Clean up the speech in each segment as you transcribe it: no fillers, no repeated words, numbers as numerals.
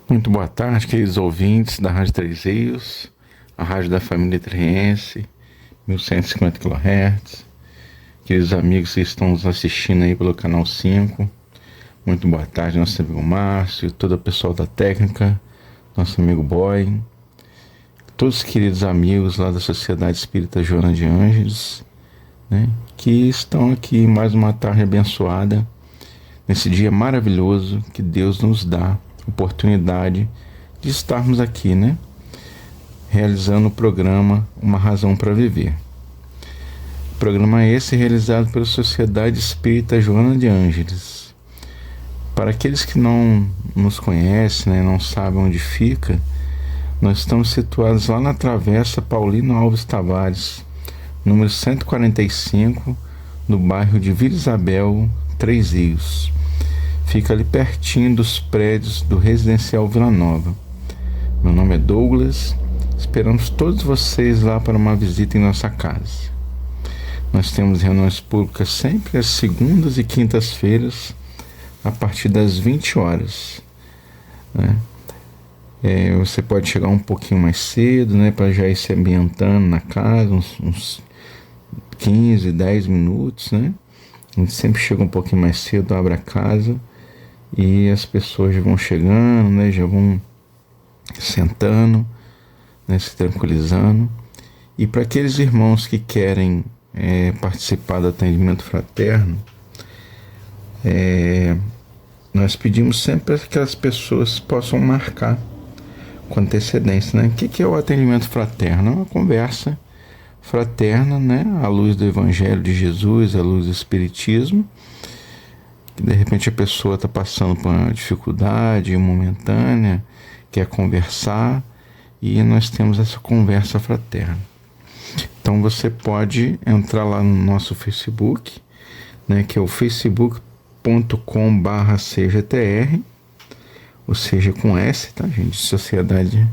Muito boa tarde, queridos ouvintes da Rádio Três Rios, a rádio da família Triense, 1150 kHz, queridos amigos que estão nos assistindo aí pelo canal 5, muito boa tarde, nosso amigo Márcio, todo o pessoal da técnica, nosso amigo Boy, todos os queridos amigos lá da Sociedade Espírita Joana de Ângeles, né, que estão aqui mais uma tarde abençoada, nesse dia maravilhoso que Deus nos dá oportunidade de estarmos aqui, né, realizando o programa Uma Razão para Viver. Programa esse realizado pela Sociedade Espírita Joana de Ângeles. Para aqueles que não nos conhecem, né, não sabem onde fica, nós estamos situados lá na Travessa Paulino Alves Tavares, número 145, no bairro de Vila Isabel, Três Rios. Fica ali pertinho dos prédios do Residencial Vila Nova. Meu nome é Douglas, esperamos todos vocês lá para uma visita em nossa casa. Nós temos reuniões públicas sempre às segundas e quintas-feiras, a partir das 20 horas. Né? Você pode chegar um pouquinho mais cedo, né, para já ir se ambientando na casa, uns 15, 10 minutos, né? A gente sempre chega um pouquinho mais cedo, abre a casa e as pessoas já vão chegando, né? Já vão sentando, né? Se tranquilizando. E para aqueles irmãos que querem participar do atendimento fraterno, nós pedimos sempre que as pessoas possam marcar com antecedência, né? O que é o atendimento fraterno? É uma conversa fraterna, né, à luz do Evangelho de Jesus, à luz do Espiritismo, que de repente a pessoa está passando por uma dificuldade momentânea, quer conversar, e nós temos essa conversa fraterna. Então você pode entrar lá no nosso Facebook, né, que é o facebook.com/CGTR, ou seja, com S, tá, gente? Sociedade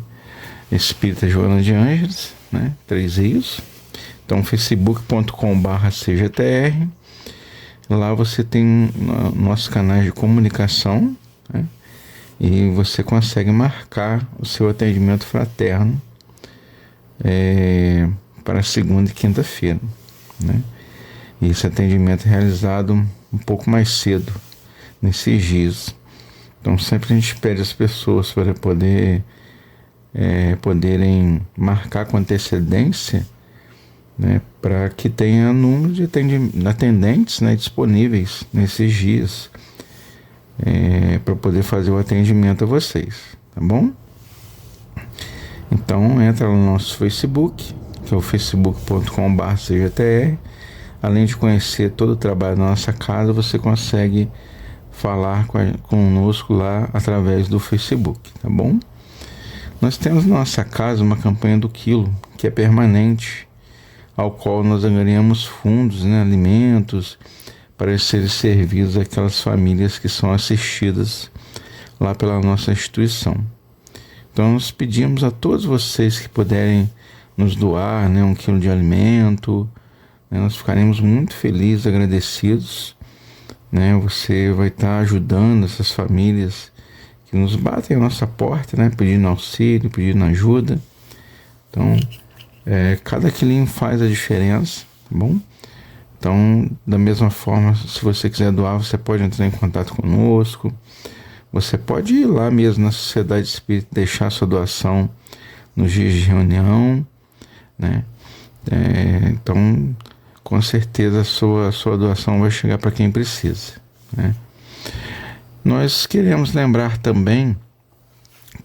Espírita Joana de Ângeles, né, Três Rios. Então, facebook.com/CGTR. Lá você tem nossos canais de comunicação, né? E você consegue marcar o seu atendimento fraterno para segunda e quinta-feira, né? E esse atendimento é realizado um pouco mais cedo nesses dias. Então, sempre a gente pede às pessoas para poderem marcar com antecedência, né, para que tenha número de atendentes, né, disponíveis nesses dias, para poder fazer o atendimento a vocês, tá bom? Então entra no nosso Facebook, que é o facebook.com/CGTR. Além de conhecer todo o trabalho da nossa casa, você consegue falar conosco lá através do Facebook, tá bom? Nós temos na nossa casa uma campanha do quilo, que é permanente, ao qual nós angariamos fundos, né, alimentos, para serem servidos àquelas famílias que são assistidas lá pela nossa instituição. Então nós pedimos a todos vocês que puderem nos doar, né, 1 quilo de alimento, né, nós ficaremos muito felizes, agradecidos, né? Você vai estar ajudando essas famílias que nos batem a nossa porta, né, pedindo auxílio, pedindo ajuda. Então, cada quilinho faz a diferença, tá bom? Então, da mesma forma, se você quiser doar, você pode entrar em contato conosco. Você pode ir lá mesmo na Sociedade Espírita, deixar sua doação nos dias de reunião, né? Então, com certeza a sua doação vai chegar para quem precisa, né? Nós queremos lembrar também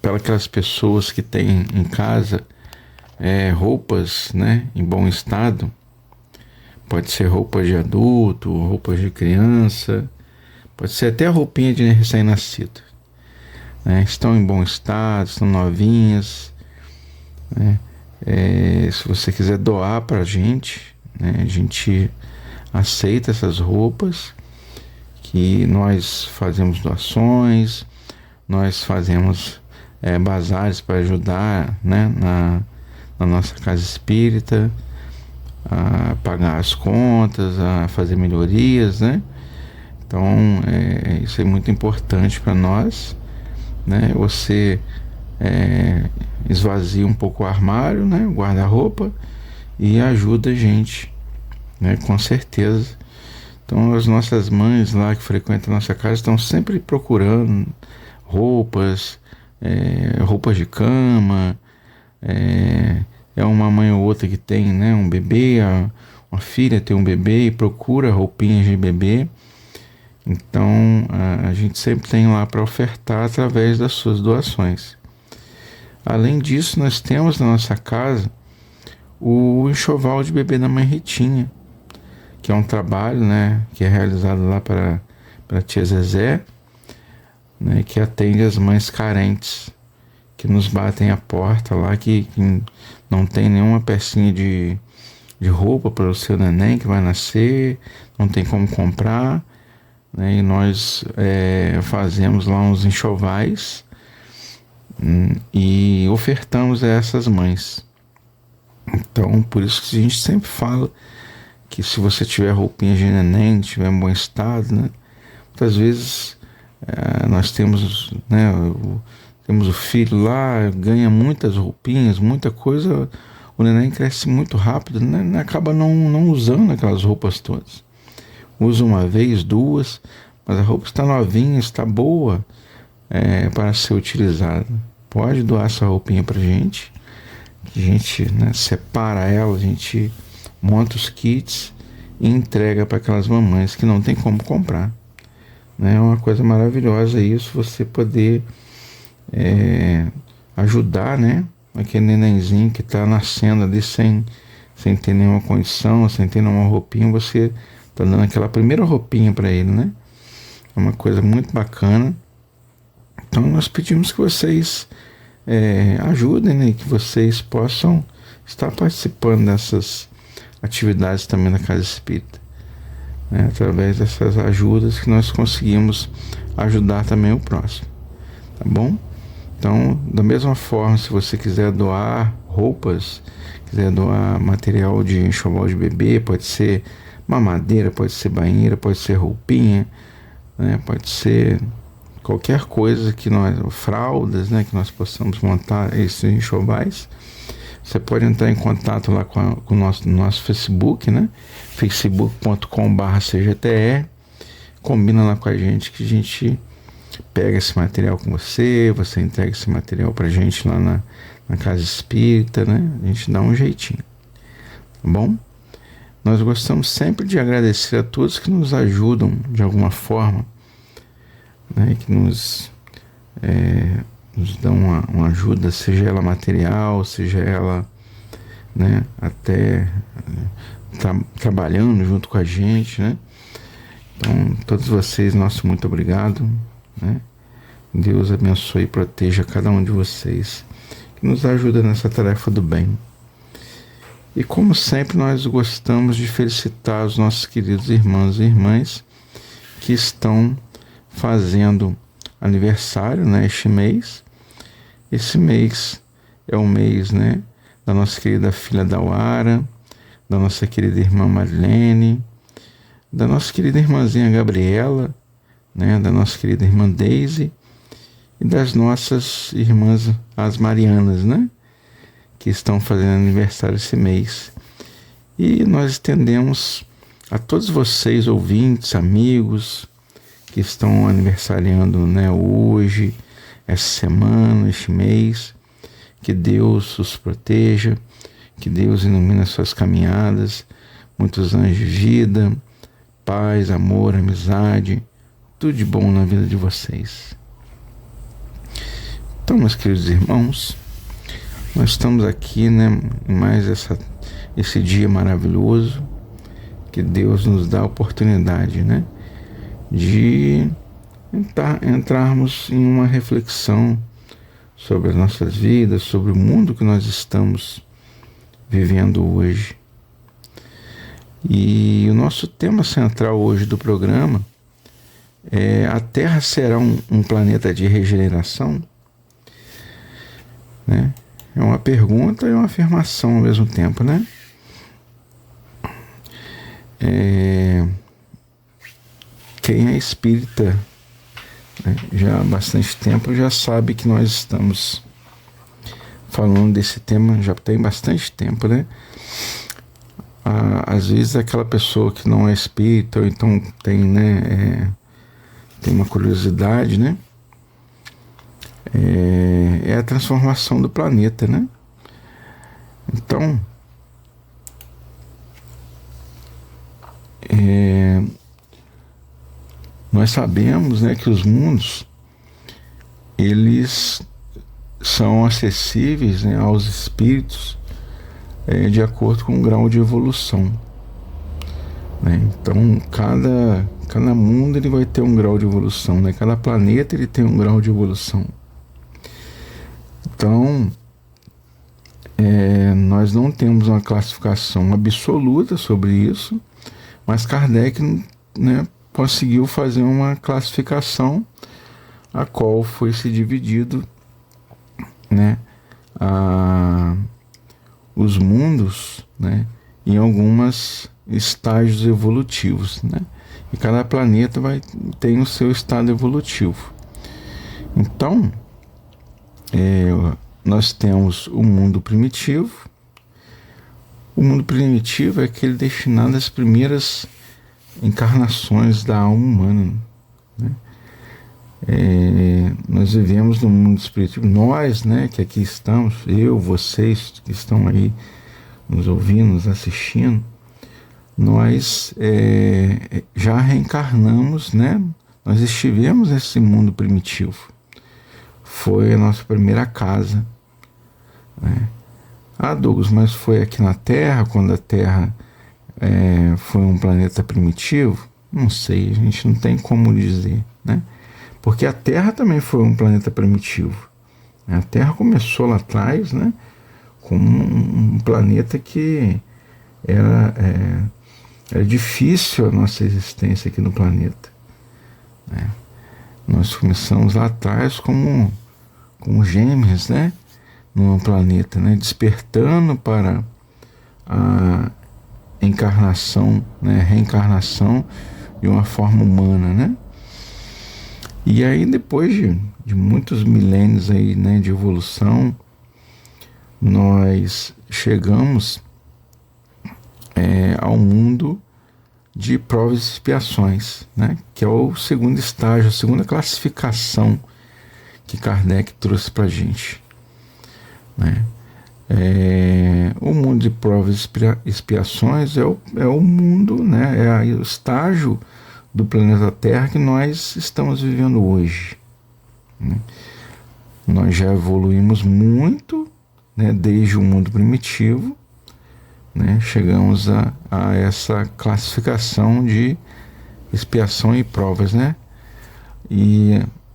para aquelas pessoas que têm em casa roupas, né, em bom estado. Pode ser roupas de adulto, roupas de criança, pode ser até a roupinha de recém-nascido, né? Estão em bom estado, estão novinhas, né? Se você quiser doar para a gente, né, a gente aceita essas roupas, que nós fazemos doações, nós fazemos bazares para ajudar, né, na nossa casa espírita, a pagar as contas, a fazer melhorias, né? Então, isso é muito importante para nós, né? Você esvazia um pouco o armário, né? O guarda-roupa, e ajuda a gente, né? Com certeza. Então as nossas mães lá que frequentam a nossa casa estão sempre procurando roupas, roupas de cama, uma mãe ou outra que tem, né, um bebê, uma filha tem um bebê e procura roupinhas de bebê. Então a gente sempre tem lá para ofertar através das suas doações. Além disso, nós temos na nossa casa o enxoval de bebê da mãe Ritinha, que é um trabalho, né, que é realizado lá para a tia Zezé, né, que atende as mães carentes que nos batem a porta lá, que não tem nenhuma pecinha de roupa para o seu neném que vai nascer, não tem como comprar, né, e nós fazemos lá uns enxovais e ofertamos a essas mães. Então, por isso que a gente sempre fala que se você tiver roupinha de neném, tiver em bom estado, né, muitas vezes nós temos, né, temos o filho lá, ganha muitas roupinhas, muita coisa, o neném cresce muito rápido, né, acaba não usando aquelas roupas todas. Usa uma vez, duas, mas a roupa está novinha, está boa para ser utilizada. Pode doar essa roupinha para a gente, que a gente, né, separa ela, a gente monta os kits e entrega para aquelas mamães que não tem como comprar. É uma coisa maravilhosa isso, você poder ajudar, né, aquele nenenzinho que está nascendo ali sem ter nenhuma condição, sem ter nenhuma roupinha, você está dando aquela primeira roupinha para ele, né? É uma coisa muito bacana. Então nós pedimos que vocês ajudem, né, que vocês possam estar participando dessas atividades também na Casa Espírita, né, através dessas ajudas que nós conseguimos ajudar também o próximo, tá bom? Então, da mesma forma, se você quiser doar roupas, quiser doar material de enxoval de bebê, pode ser mamadeira, pode ser banheira, pode ser roupinha, né, pode ser qualquer coisa que fraldas, né, que nós possamos montar esses enxovais. Você pode entrar em contato lá com o nosso Facebook, né? facebook.com/CGTR. Combina lá com a gente que a gente pega esse material com você entrega esse material pra gente lá na Casa Espírita, né? A gente dá um jeitinho, tá bom? Nós gostamos sempre de agradecer a todos que nos ajudam de alguma forma, né? Que nos dão uma ajuda, seja ela material, seja ela, né, até trabalhando junto com a gente, né? Então, todos vocês, nosso muito obrigado, né? Deus abençoe e proteja cada um de vocês que nos ajuda nessa tarefa do bem. E como sempre, nós gostamos de felicitar os nossos queridos irmãos e irmãs que estão fazendo aniversário, né, este mês. Esse mês é o mês, né, da nossa querida filha Dauara, da nossa querida irmã Marilene, da nossa querida irmãzinha Gabriela, né, da nossa querida irmã Deise e das nossas irmãs, as Marianas, né, que estão fazendo aniversário esse mês. E nós estendemos a todos vocês, ouvintes, amigos, que estão aniversariando, né, hoje, essa semana, este mês, que Deus os proteja, que Deus ilumine as suas caminhadas, muitos anos de vida, paz, amor, amizade, tudo de bom na vida de vocês. Então, meus queridos irmãos, nós estamos aqui, né, em mais esse dia maravilhoso que Deus nos dá a oportunidade, né, de entrarmos em uma reflexão sobre as nossas vidas, sobre o mundo que nós estamos vivendo hoje. E o nosso tema central hoje do programa é: a Terra será um planeta de regeneração? Né? É uma pergunta e uma afirmação ao mesmo tempo, né? Quem é espírita né, já há bastante tempo, já sabe que nós estamos falando desse tema já tem bastante tempo, né? Às vezes aquela pessoa que não é espírita, ou então tem, né, tem uma curiosidade, né? É a transformação do planeta, né? Então, nós sabemos, né, que os mundos, eles são acessíveis, né, aos espíritos de acordo com o grau de evolução, né? Então, cada mundo ele vai ter um grau de evolução, né? Cada planeta ele tem um grau de evolução. Então, nós não temos uma classificação absoluta sobre isso, mas Kardec, né, conseguiu fazer uma classificação a qual foi se dividido, né, os mundos, né, em alguns estágios evolutivos, né? E cada planeta tem o seu estado evolutivo. Então, nós temos o mundo primitivo. O mundo primitivo é aquele destinado às primeiras encarnações da alma humana, né? Nós vivemos no mundo espiritual. Nós, né, que aqui estamos, eu, vocês que estão aí nos ouvindo, nos assistindo, nós já reencarnamos, né? Nós estivemos nesse mundo primitivo. Foi a nossa primeira casa, né? Douglas, mas foi aqui na Terra, quando a Terra foi um planeta primitivo? Não sei, a gente não tem como dizer, né? Porque a Terra também foi um planeta primitivo. A Terra começou lá atrás, né, como um planeta que era difícil a nossa existência aqui no planeta, né? Nós começamos lá atrás como gêmeos, né, no planeta, né, despertando para a encarnação, né, reencarnação de uma forma humana, né? E aí depois de muitos milênios aí, né, de evolução, nós chegamos ao mundo de provas e expiações, né, que é o segundo estágio, a segunda classificação que Kardec trouxe para a gente, né? O mundo de provas e expiações é o mundo, né, o estágio do planeta Terra que nós estamos vivendo hoje, né? Nós já evoluímos muito, né, desde o mundo primitivo, né, chegamos a essa classificação de expiação e provas, né?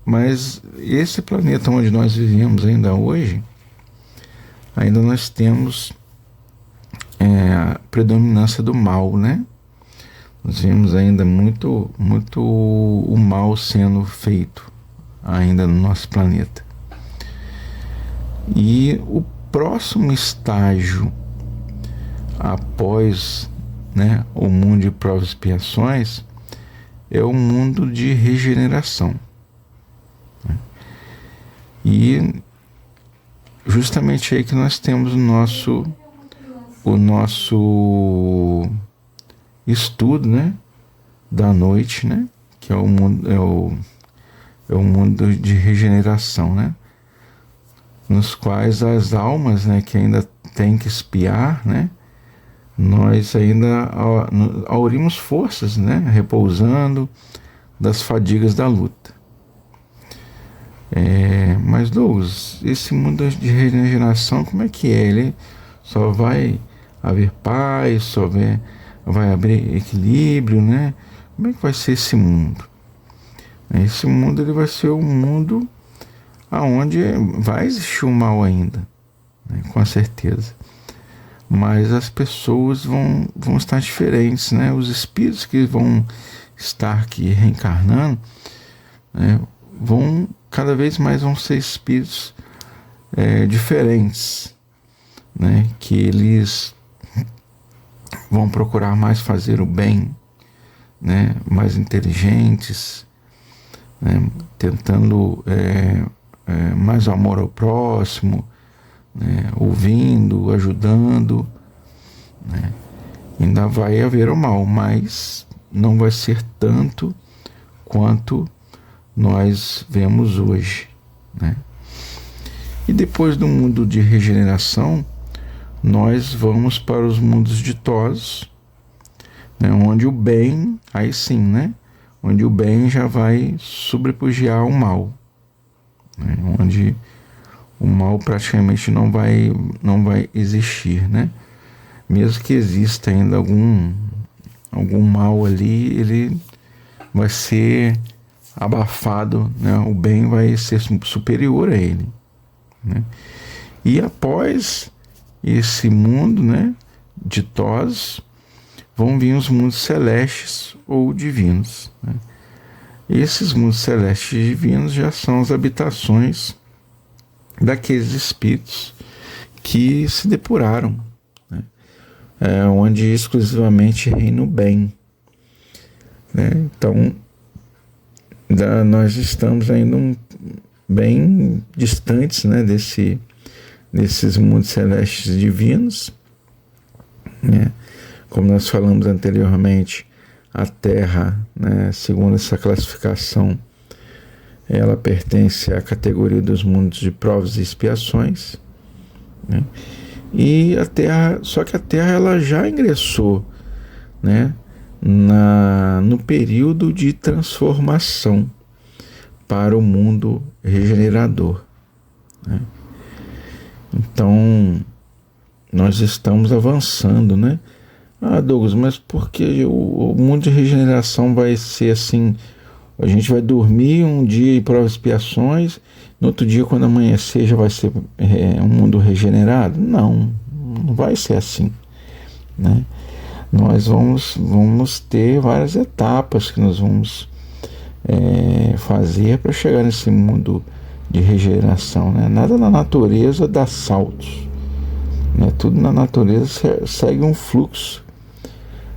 Mas esse planeta onde nós vivemos ainda hoje, ainda nós temos a predominância do mal, né? Nós vemos ainda muito o mal sendo feito ainda no nosso planeta. E o próximo estágio após, né, o mundo de provas e expiações é o mundo de regeneração, né? E justamente aí que nós temos o nosso estudo, né, da noite, né, que é o mundo de regeneração, né, nos quais as almas, né, que ainda têm que expiar, né, nós ainda aurimos forças, né, repousando das fadigas da luta. Mas Douglas, esse mundo de regeneração, como é que é? Ele só vai haver paz, só vai haver equilíbrio, né? Como é que vai ser esse mundo? Esse mundo ele vai ser um mundo onde vai existir o mal ainda, né? Com certeza. Mas as pessoas vão estar diferentes, né? Os espíritos que vão estar aqui reencarnando, né, cada vez mais vão ser espíritos diferentes, né? Que eles vão procurar mais fazer o bem, né? Mais inteligentes, né? Tentando mais amor ao próximo, né? Ouvindo, ajudando, né? Ainda vai haver o mal, mas não vai ser tanto quanto nós vemos hoje, né? E depois do mundo de regeneração, nós vamos para os mundos ditosos, né? Onde o bem, aí sim, né? Onde o bem já vai sobrepujar o mal, né? Onde o mal praticamente não vai existir, né? Mesmo que exista ainda algum mal ali, ele vai ser abafado, né? O bem vai ser superior a ele, né? E após esse mundo, né, ditosos, vão vir os mundos celestes ou divinos, né? Esses mundos celestes e divinos já são as habitações daqueles espíritos que se depuraram, né? Onde exclusivamente reina o bem, né? Então, nós estamos ainda bem distantes, né, desses mundos celestes divinos, né? Como nós falamos anteriormente, a Terra, né, segundo essa classificação, ela pertence à categoria dos mundos de provas e expiações, né? E a Terra, só que a Terra ela já ingressou, né, no período de transformação para o mundo regenerador, né? Então, nós estamos avançando, né? Douglas, mas por que o mundo de regeneração vai ser assim? A gente vai dormir um dia em provas e expiações, no outro dia, quando amanhecer, já vai ser um mundo regenerado? Não vai ser assim, né? Nós vamos ter várias etapas que nós vamos fazer para chegar nesse mundo de regeneração, né? Nada na natureza dá saltos, né? Tudo na natureza segue um fluxo,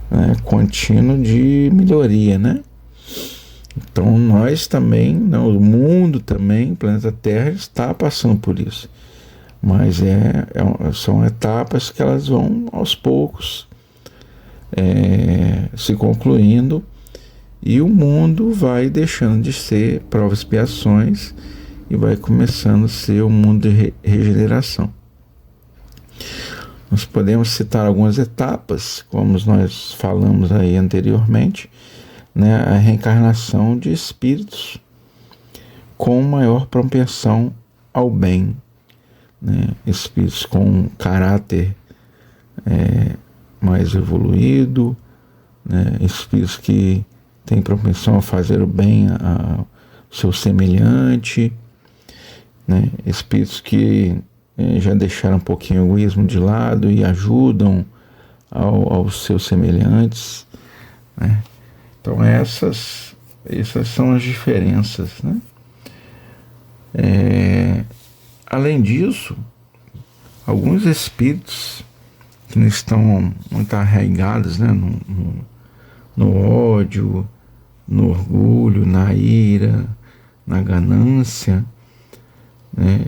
né, contínuo de melhoria, né? Então nós também, né, o mundo também, o planeta Terra está passando por isso, mas são etapas que elas vão aos poucos se concluindo, e o mundo vai deixando de ser provas e expiações e vai começando a ser um mundo de regeneração. Nós podemos citar algumas etapas, como nós falamos aí anteriormente, né? A reencarnação de espíritos com maior propensão ao bem, né? Espíritos com caráter mais evoluído, né? Espíritos que têm propensão a fazer o bem ao seu semelhante, né? Espíritos que já deixaram um pouquinho o egoísmo de lado e ajudam aos seus semelhantes, né? Então essas são as diferenças, né? Além disso, alguns espíritos que não estão muito arraigados, né, no ódio, no orgulho, na ira, na ganância, né,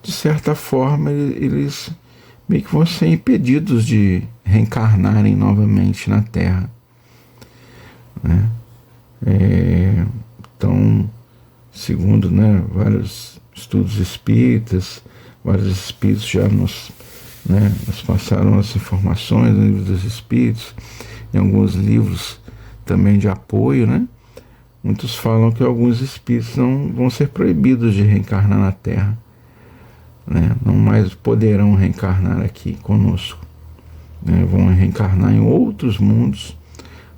de certa forma eles meio que vão ser impedidos de reencarnarem novamente na Terra, né? Então, segundo, né, vários estudos espíritas, vários espíritos já nos passaram as informações no livro dos espíritos, em alguns livros também de apoio, né? Muitos falam que alguns espíritos não vão ser proibidos de reencarnar na Terra, né? Não mais poderão reencarnar aqui conosco, né? Vão reencarnar em outros mundos,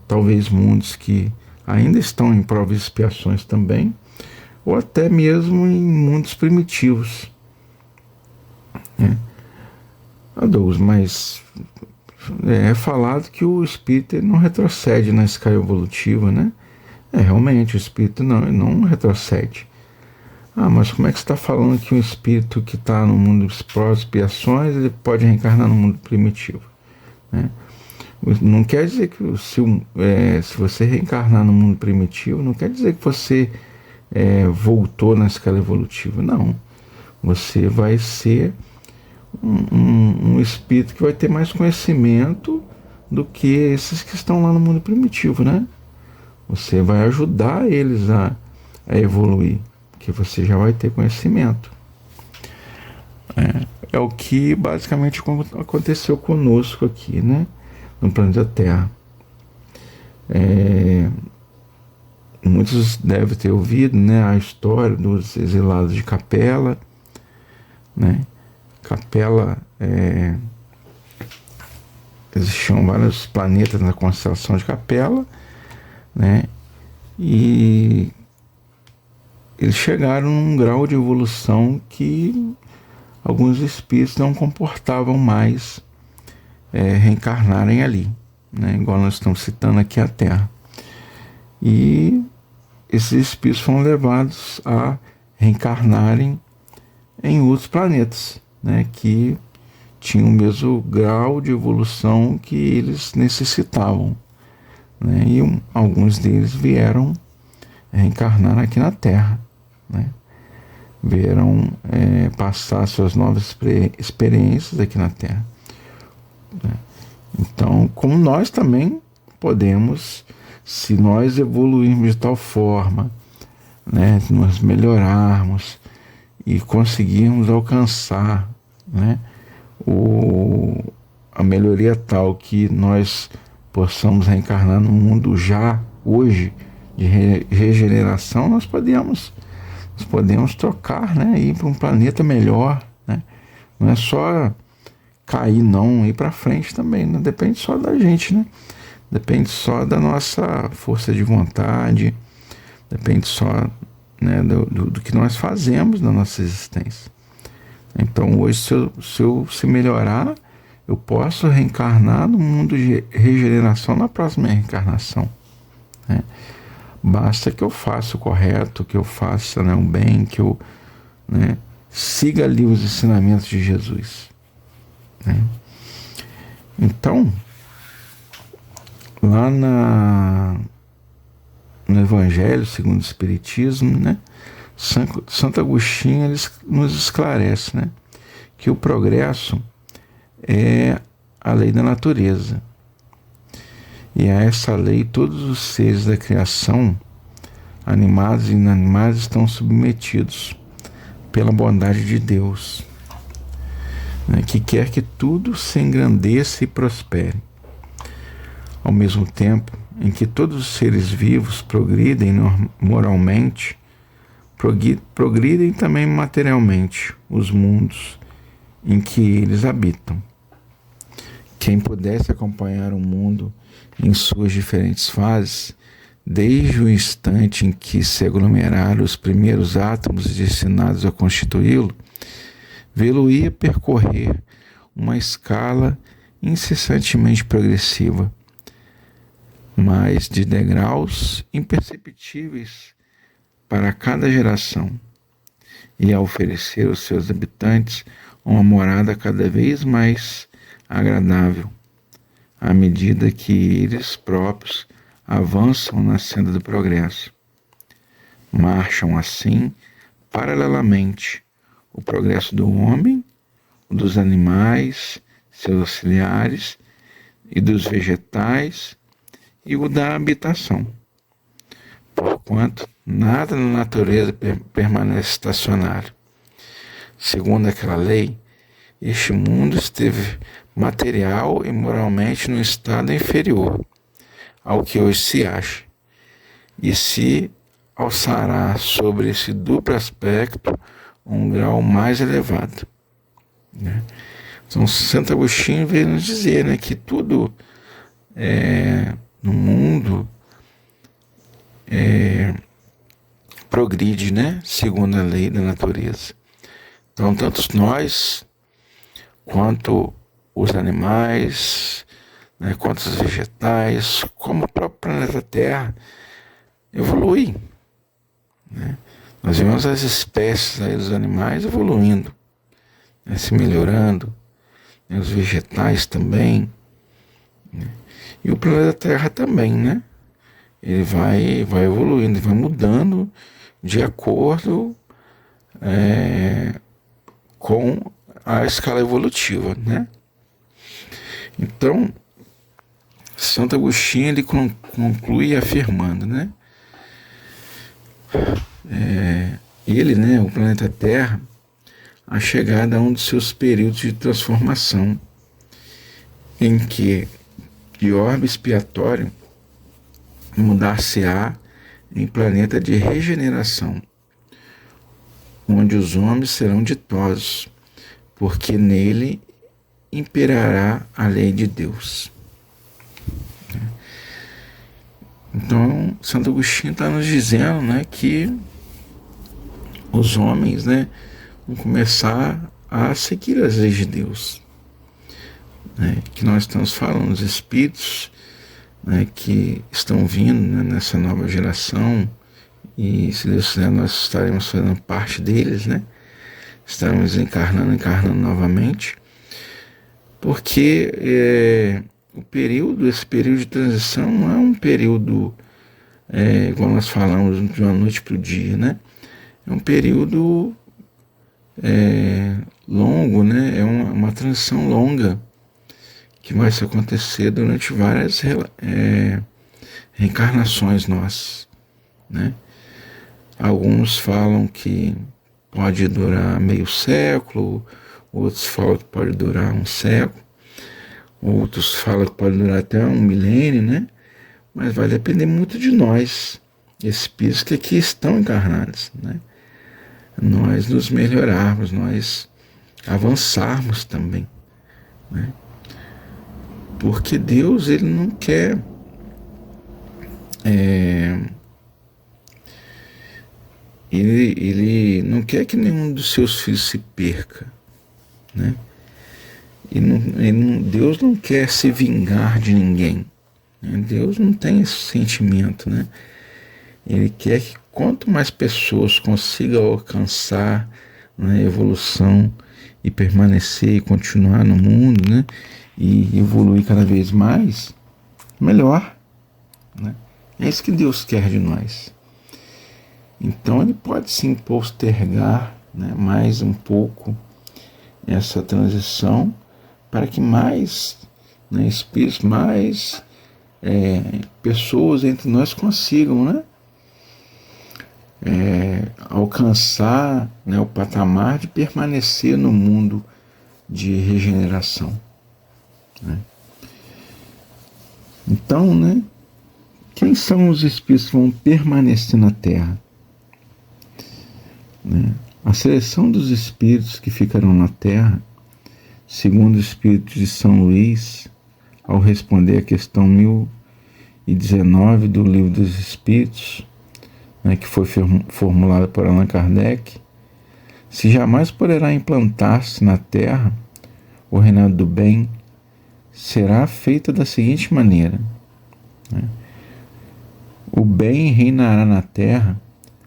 talvez mundos que ainda estão em provas e expiações também, ou até mesmo em mundos primitivos, né? Douglas, mas é falado que o espírito não retrocede na escala evolutiva, né? Realmente o espírito não retrocede. Mas como é que você está falando que um espírito que está no mundo de provas e expiações ele pode reencarnar no mundo primitivo, né? Não quer dizer que se você reencarnar no mundo primitivo, não quer dizer que você voltou na escala evolutiva. Não. Você vai ser um espírito que vai ter mais conhecimento do que esses que estão lá no mundo primitivo, né? Você vai ajudar eles a evoluir, porque você já vai ter conhecimento. É o que basicamente aconteceu conosco aqui, né? No planeta Terra. Muitos devem ter ouvido, né, a história dos exilados de Capela, né? Capela, existiam vários planetas na constelação de Capela, né? E eles chegaram num grau de evolução que alguns espíritos não comportavam mais reencarnarem ali, né? Igual nós estamos citando aqui a Terra. E esses espíritos foram levados a reencarnarem em outros planetas, né, que tinham o mesmo grau de evolução que eles necessitavam, né, e alguns deles vieram reencarnar aqui na Terra, né, vieram passar suas novas experiências aqui na Terra, né. Então, como nós também podemos, se nós evoluirmos de tal forma, né, nos melhorarmos e conseguirmos alcançar, né, a melhoria tal que nós possamos reencarnar no mundo já hoje de regeneração, nós podemos trocar, né, ir para um planeta melhor, né? Não é só cair, não, ir para frente também, não depende só da gente, né? Depende só da nossa força de vontade, depende só, né, do que nós fazemos na nossa existência. Então hoje, se eu melhorar, eu posso reencarnar no mundo de regeneração na próxima reencarnação, né? Basta que eu faça o correto, que eu faça, né, o bem, que eu, né, siga ali os ensinamentos de Jesus, né? Então, lá no Evangelho segundo o Espiritismo, né, Santo Agostinho ele nos esclarece, né, que o progresso é a lei da natureza. E a essa lei todos os seres da criação, animados e inanimados, estão submetidos pela bondade de Deus, né, que quer que tudo se engrandeça e prospere. Ao mesmo tempo em que todos os seres vivos progridem moralmente, progridem também materialmente os mundos em que eles habitam. Quem pudesse acompanhar o mundo em suas diferentes fases, desde o instante em que se aglomeraram os primeiros átomos destinados a constituí-lo, vê-lo-ia percorrer uma escala incessantemente progressiva, mas de degraus imperceptíveis para cada geração, e a oferecer aos seus habitantes uma morada cada vez mais agradável, à medida que eles próprios avançam na senda do progresso. Marcham assim, paralelamente, o progresso do homem, o dos animais, seus auxiliares, e dos vegetais, e o da habitação. Porquanto nada na natureza permanece estacionário. Segundo aquela lei, este mundo esteve material e moralmente num estado inferior ao que hoje se acha, e se alçará sobre esse duplo aspecto um grau mais elevado, né? Então Santo Agostinho veio nos dizer, né, que tudo no mundo progride, né, segundo a lei da natureza. Então tanto nós quanto os animais, né, quanto os vegetais, como o próprio planeta Terra evolui, né? Nós vemos as espécies aí dos animais evoluindo, né, se melhorando, né, os vegetais também, né? E o planeta Terra também, né? Ele vai evoluindo, vai mudando de acordo com a escala evolutiva, né? Então, Santo Agostinho ele conclui afirmando, né? Ele, né, o planeta Terra, a chegada a um dos seus períodos de transformação, em que de orbe expiatório mudar-se-á em planeta de regeneração, onde os homens serão ditosos, porque nele imperará a lei de Deus. Então, Santo Agostinho está nos dizendo, né, que os homens, né, vão começar a seguir as leis de Deus, né, que nós estamos falando, os espíritos, né, que estão vindo, né, nessa nova geração, e se Deus quiser nós estaremos fazendo parte deles, né, estaremos encarnando novamente, porque esse período de transição não é um período, igual nós falamos, de uma noite para o dia, né? É um período longo, né? É uma transição longa que vai se acontecer durante várias reencarnações nossas, né? Alguns falam que pode durar meio século, outros falam que pode durar um século, outros falam que pode durar até um milênio, né? Mas vai depender muito de nós, espíritos que aqui estão encarnados, né? Nós nos melhorarmos, nós avançarmos também, né? Porque Deus, ele não quer ele não quer que nenhum dos seus filhos se perca, né? Deus não quer se vingar de ninguém, né? Deus não tem esse sentimento, né? Ele quer que quanto mais pessoas consigam alcançar, né, evolução e permanecer e continuar no mundo, né, e evoluir cada vez mais, melhor, né? É isso que Deus quer de nós. Então ele pode sim postergar, né, mais um pouco essa transição para que mais, né, espíritos, mais pessoas entre nós consigam, né, alcançar, né, o patamar de permanecer no mundo de regeneração, né? Então, né, quem são os espíritos que vão permanecer na Terra? Né? A seleção dos espíritos que ficarão na Terra, segundo o Espírito de São Luís, ao responder a questão 1019 do Livro dos Espíritos, né, que foi formulada por Allan Kardec, se jamais poderá implantar-se na Terra o reinado do bem, será feita da seguinte maneira, né? O bem reinará na Terra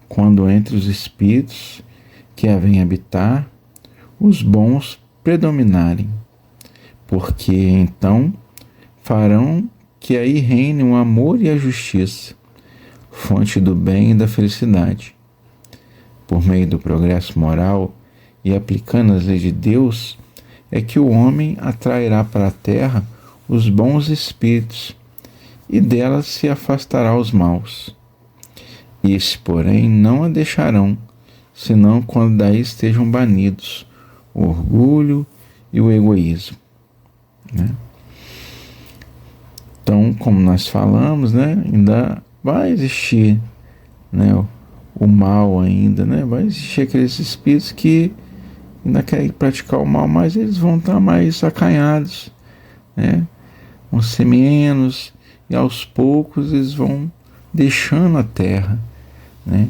quando entre os espíritos que a vêm habitar, os bons predominarem, porque então farão que aí reine o amor e a justiça, fonte do bem e da felicidade. Por meio do progresso moral e aplicando as leis de Deus, é que o homem atrairá para a terra os bons espíritos e delas se afastará os maus. Esses, porém, não a deixarão, senão quando daí estejam banidos o orgulho e o egoísmo, né? Então, como nós falamos, né, ainda vai existir, né, o mal ainda, né? Vai existir aqueles espíritos que ainda querem praticar o mal, mas eles vão estar mais acanhados, né? Vão ser menos, e aos poucos eles vão deixando a terra, né?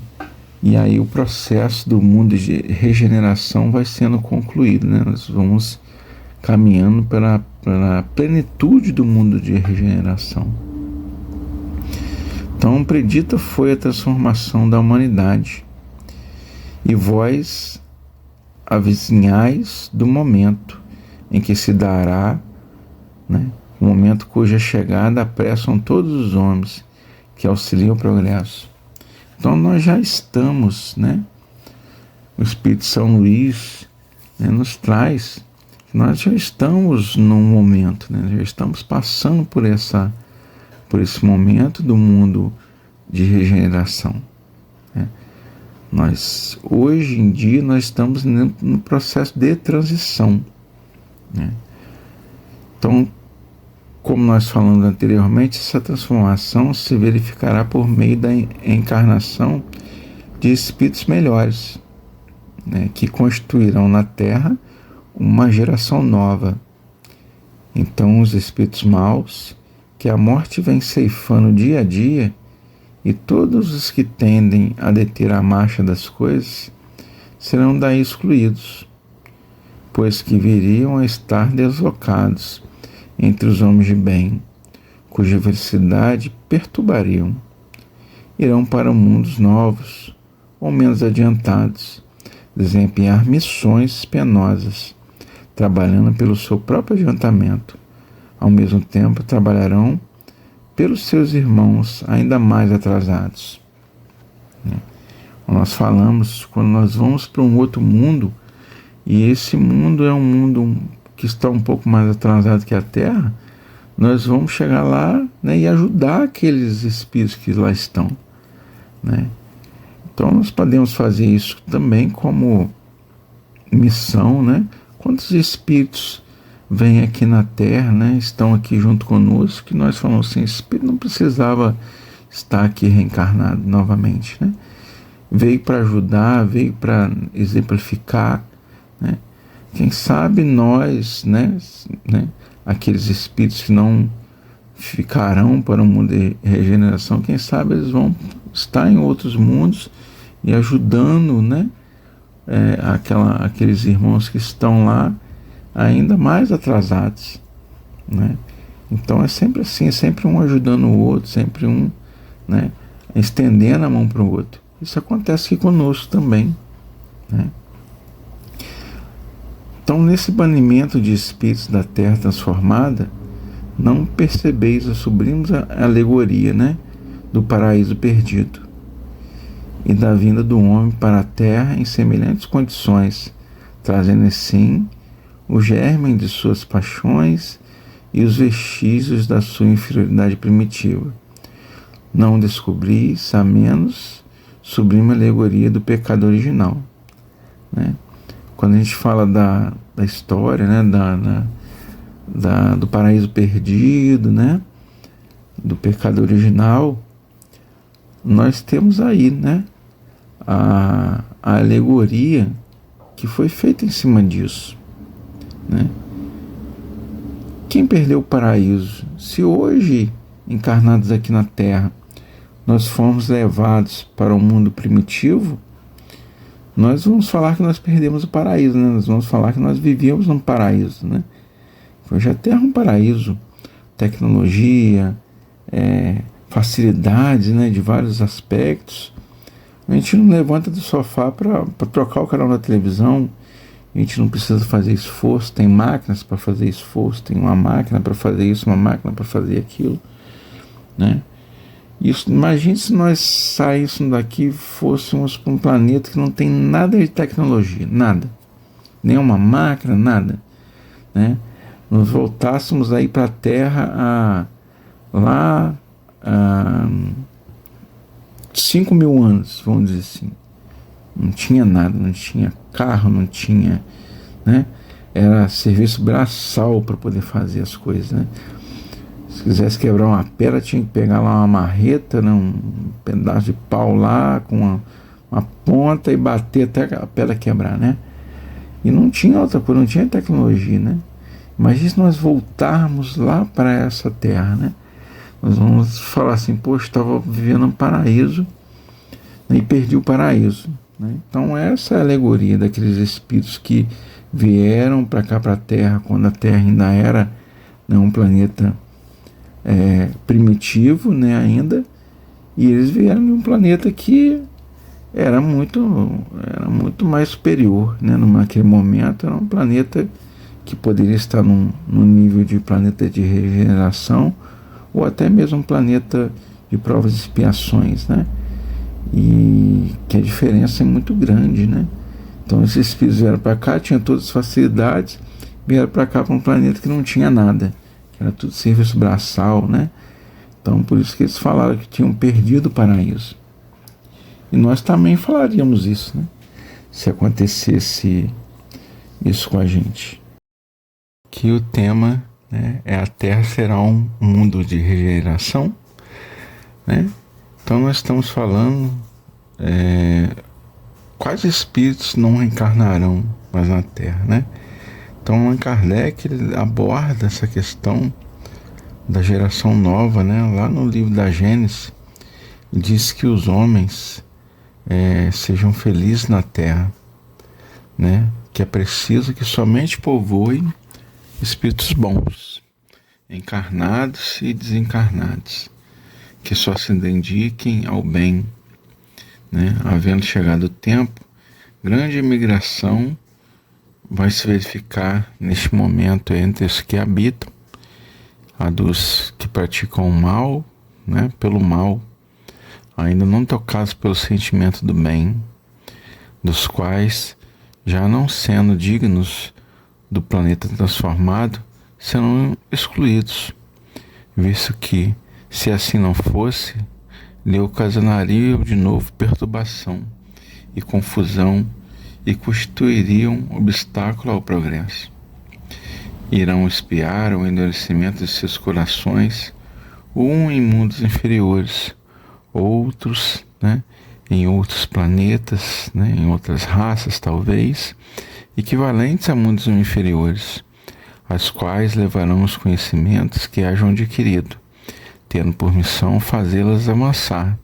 E aí o processo do mundo de regeneração vai sendo concluído, né? Nós vamos caminhando pela plenitude do mundo de regeneração. Então, predita foi a transformação da humanidade, e vós avizinhais do momento em que se dará, né, o momento cuja chegada apressam todos os homens que auxiliam o progresso. Então nós já estamos, né? O Espírito São Luís, né, nos traz, nós já estamos num momento, né? Já estamos passando por esse momento do mundo de regeneração, né? Hoje em dia, nós estamos no processo de transição, né? Então, como nós falamos anteriormente, essa transformação se verificará por meio da encarnação de espíritos melhores, né, que constituirão na Terra uma geração nova. Então, os espíritos maus, que a morte vem ceifando dia a dia, e todos os que tendem a deter a marcha das coisas, serão daí excluídos, pois que viriam a estar deslocados entre os homens de bem, cuja felicidade perturbariam. Irão para mundos novos, ou menos adiantados, desempenhar missões penosas, trabalhando pelo seu próprio adiantamento. Ao mesmo tempo, trabalharão pelos seus irmãos ainda mais atrasados. Nós falamos, quando nós vamos para um outro mundo, e esse mundo é um mundo que está um pouco mais atrasado que a Terra, nós vamos chegar lá, né, e ajudar aqueles espíritos que lá estão, né? Então nós podemos fazer isso também como missão, né? Quantos espíritos vêm aqui na Terra, né, estão aqui junto conosco, que nós falamos assim, esse espírito não precisava estar aqui reencarnado novamente, né? Veio para ajudar, veio para exemplificar, né? Quem sabe nós, né, aqueles espíritos que não ficarão para o mundo de regeneração, quem sabe eles vão estar em outros mundos e ajudando, né, aqueles irmãos que estão lá ainda mais atrasados, né? Então é sempre assim, é sempre um ajudando o outro, sempre um, né, estendendo a mão para o outro. Isso acontece aqui conosco também, né? Então, nesse banimento de espíritos da terra transformada, não percebeis ou sublimos a alegoria, né, do paraíso perdido e da vinda do homem para a terra em semelhantes condições, trazendo assim o germe de suas paixões e os vestígios da sua inferioridade primitiva. Não descobris, a menos, sublime alegoria do pecado original, né? Quando a gente fala da história, né, do paraíso perdido, né, do pecado original, nós temos aí, né, a alegoria que foi feita em cima disso, né? Quem perdeu o paraíso? Se hoje, encarnados aqui na Terra, nós formos levados para o mundo primitivo, nós vamos falar que nós perdemos o paraíso, né? Nós vamos falar que nós vivíamos num paraíso, né? Hoje a Terra é um paraíso, tecnologia, facilidades, né, de vários aspectos. A gente não levanta do sofá para trocar o canal da televisão, a gente não precisa fazer esforço, tem máquinas para fazer esforço, tem uma máquina para fazer isso, uma máquina para fazer aquilo, né? Isso, imagine se nós saíssemos daqui e fôssemos para um planeta que não tem nada de tecnologia, nada, nenhuma máquina, nada, né? Nós voltássemos aí para a Terra lá 5.000 anos, vamos dizer assim. Não tinha nada, não tinha carro, não tinha, né? Era serviço braçal para poder fazer as coisas, né? Se quisesse quebrar uma pedra, tinha que pegar lá uma marreta, né, um pedaço de pau lá, com uma ponta e bater até a pedra quebrar, né? E não tinha outra coisa, não tinha tecnologia, né? Imagina se nós voltarmos lá para essa terra, né? Nós vamos falar assim, poxa, estava vivendo um paraíso, né, e perdi o paraíso, né? Então essa é a alegoria daqueles espíritos que vieram para cá, para a Terra, quando a Terra ainda era, né, um planeta primitivo, né, ainda, e eles vieram de um planeta que era muito mais superior, né? Naquele momento era um planeta que poderia estar num nível de planeta de regeneração, ou até mesmo um planeta de provas e expiações, né? e que a diferença é muito grande, né? Então esses espíritos vieram para cá, tinham todas as facilidades, vieram para cá, para um planeta que não tinha nada, era tudo serviço braçal, né? Então por isso que eles falaram que tinham perdido o paraíso. E nós também falaríamos isso, né? Se acontecesse isso com a gente. Que o tema, né, é a Terra será um mundo de regeneração, né? Então nós estamos falando quais espíritos não reencarnarão mais na Terra, né? Então Allan Kardec ele aborda essa questão da geração nova, né? Lá no livro da Gênesis diz que os homens sejam felizes na Terra, né? Que é preciso que somente povoem espíritos bons, encarnados e desencarnados, que só se dediquem ao bem, né? Havendo chegado o tempo, grande imigração vai se verificar neste momento entre os que habitam, a dos que praticam o mal, né? Pelo mal, ainda não tocados pelo sentimento do bem, dos quais, já não sendo dignos do planeta transformado, serão excluídos, visto que, se assim não fosse, lhe ocasionaria de novo perturbação e confusão e constituiriam obstáculo ao progresso. Irão espiar o endurecimento de seus corações, um em mundos inferiores, outros, né, em outros planetas, né, em outras raças talvez, equivalentes a mundos inferiores, as quais levarão os conhecimentos que hajam adquirido, tendo por missão fazê-las avançar.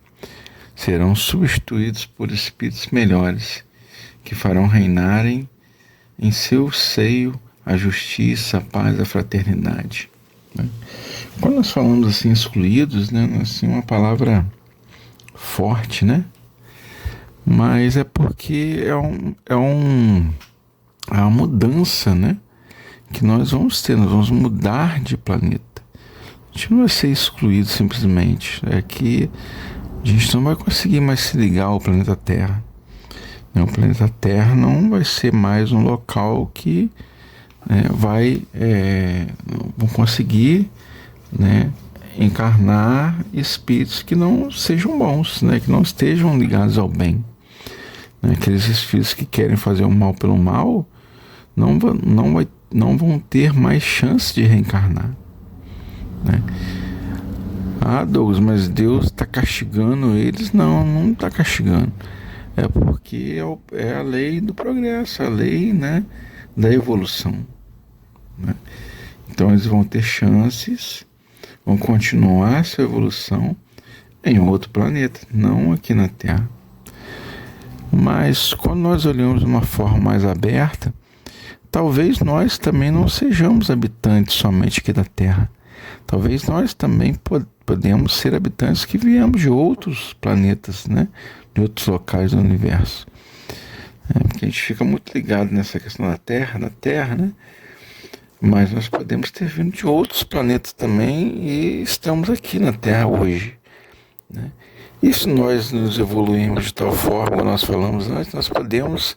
Serão substituídos por espíritos melhores, que farão reinarem em seu seio a justiça, a paz, a fraternidade. Quando nós falamos assim, excluídos, né, assim, uma palavra forte, né? Mas é porque é uma mudança, né? Que nós vamos ter, nós vamos mudar de planeta. A gente não vai ser excluído simplesmente. É que a gente não vai conseguir mais se ligar ao planeta Terra. O planeta Terra não vai ser mais um local que vão conseguir, né, encarnar espíritos que não sejam bons, né, que não estejam ligados ao bem. Né, aqueles espíritos que querem fazer o mal pelo mal não vão ter mais chance de reencarnar. Né? Ah, Douglas, mas Deus está castigando eles? Não está castigando. É porque é a lei do progresso, a lei, né, da evolução. Né? Então eles vão ter chances, vão continuar sua evolução em outro planeta, não aqui na Terra. Mas quando nós olhamos de uma forma mais aberta, talvez nós também não sejamos habitantes somente aqui da Terra. Talvez nós também podemos ser habitantes que viemos de outros planetas, né? De outros locais do universo. Porque a gente fica muito ligado nessa questão da Terra, né? Mas nós podemos ter vindo de outros planetas também e estamos aqui na Terra hoje. Né? E se nós nos evoluirmos de tal forma, como nós falamos antes, nós podemos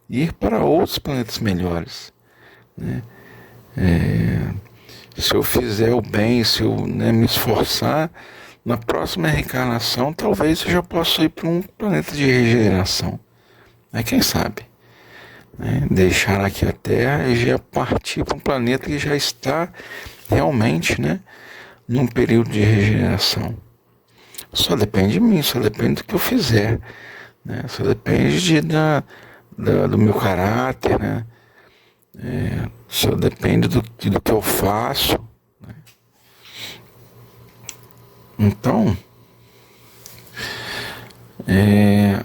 ir para outros planetas melhores. Né? Se eu fizer o bem, se eu, né, me esforçar, na próxima reencarnação, talvez eu já possa ir para um planeta de regeneração. Quem sabe? Né? Deixar aqui a Terra e já partir para um planeta que já está realmente, né, num período de regeneração. Só depende de mim, só depende do que eu fizer. Né? Só depende do meu caráter, né? Só depende do que eu faço. Né? Então,